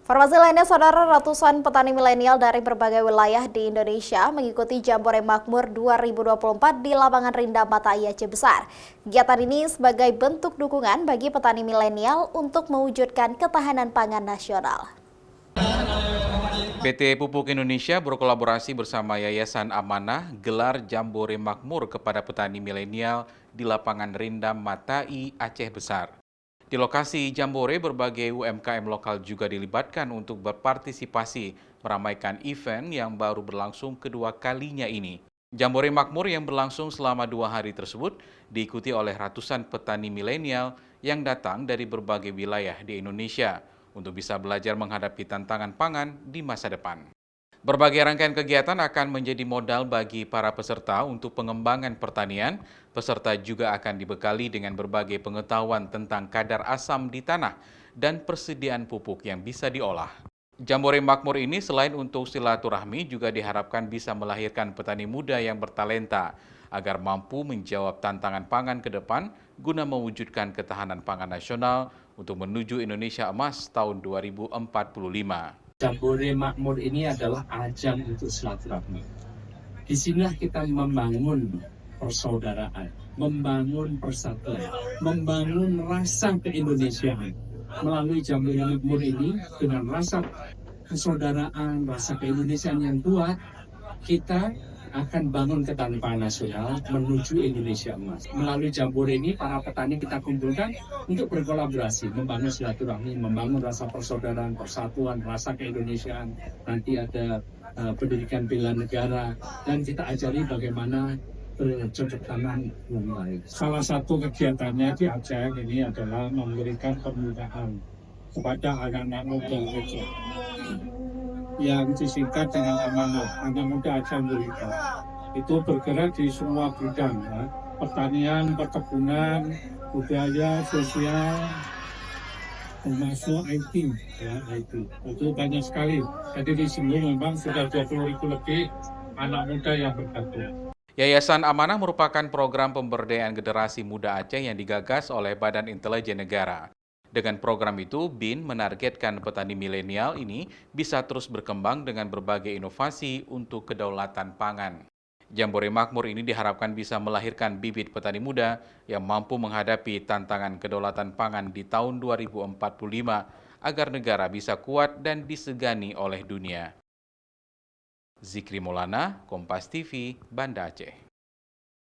Informasi lainnya, saudara, ratusan petani milenial dari berbagai wilayah di Indonesia mengikuti Jambore Makmur 2024 di lapangan Rindam Matai Aceh Besar. Kegiatan ini sebagai bentuk dukungan bagi petani milenial untuk mewujudkan ketahanan pangan nasional. PT Pupuk Indonesia berkolaborasi bersama Yayasan Amanah gelar Jambore Makmur kepada petani milenial di lapangan Rindam Matai Aceh Besar. Di lokasi Jambore, berbagai UMKM lokal juga dilibatkan untuk berpartisipasi meramaikan event yang baru berlangsung kedua kalinya ini. Jambore Makmur yang berlangsung selama 2 hari tersebut diikuti oleh ratusan petani milenial yang datang dari berbagai wilayah di Indonesia untuk bisa belajar menghadapi tantangan pangan di masa depan. Berbagai rangkaian kegiatan akan menjadi modal bagi para peserta untuk pengembangan pertanian. Peserta juga akan dibekali dengan berbagai pengetahuan tentang kadar asam di tanah dan persediaan pupuk yang bisa diolah. Jambore Makmur ini selain untuk silaturahmi juga diharapkan bisa melahirkan petani muda yang bertalenta agar mampu menjawab tantangan pangan ke depan guna mewujudkan ketahanan pangan nasional untuk menuju Indonesia Emas tahun 2045. Jambore Makmur ini adalah ajang untuk silaturahmi. Di sinilah kita membangun persaudaraan, membangun persatuan, membangun rasa keindonesiaan. Melalui Jambore Makmur ini, dengan rasa persaudaraan, rasa keindonesiaan yang kuat, kita akan bangun ketahanan pangan nasional menuju Indonesia Emas. Melalui Jambore ini, para petani kita kumpulkan untuk berkolaborasi, membangun silaturahmi, membangun rasa persaudaraan, persatuan, rasa keindonesiaan. Nanti ada pendidikan bela negara, dan kita ajari bagaimana bercocok tanam yang baik. Salah satu kegiatannya di Aceh ini adalah memberikan pemudaan kepada anak-anak muda Aceh yang disingkat dengan Amanah, anak muda Aceh Muda. Itu bergerak di semua bidang, ya. Pertanian, perkebunan, budaya, sosial, termasuk IT, ya, IT. Itu banyak sekali. Jadi di sini memang sudah 20.000 lebih anak muda yang bergabung. Yayasan Amanah merupakan program pemberdayaan generasi muda Aceh yang digagas oleh Badan Intelijen Negara. Dengan program itu, BIN menargetkan petani milenial ini bisa terus berkembang dengan berbagai inovasi untuk kedaulatan pangan. Jambore Makmur ini diharapkan bisa melahirkan bibit petani muda yang mampu menghadapi tantangan kedaulatan pangan di tahun 2045 agar negara bisa kuat dan disegani oleh dunia. Zikri Maulana, Kompas TV, Banda Aceh.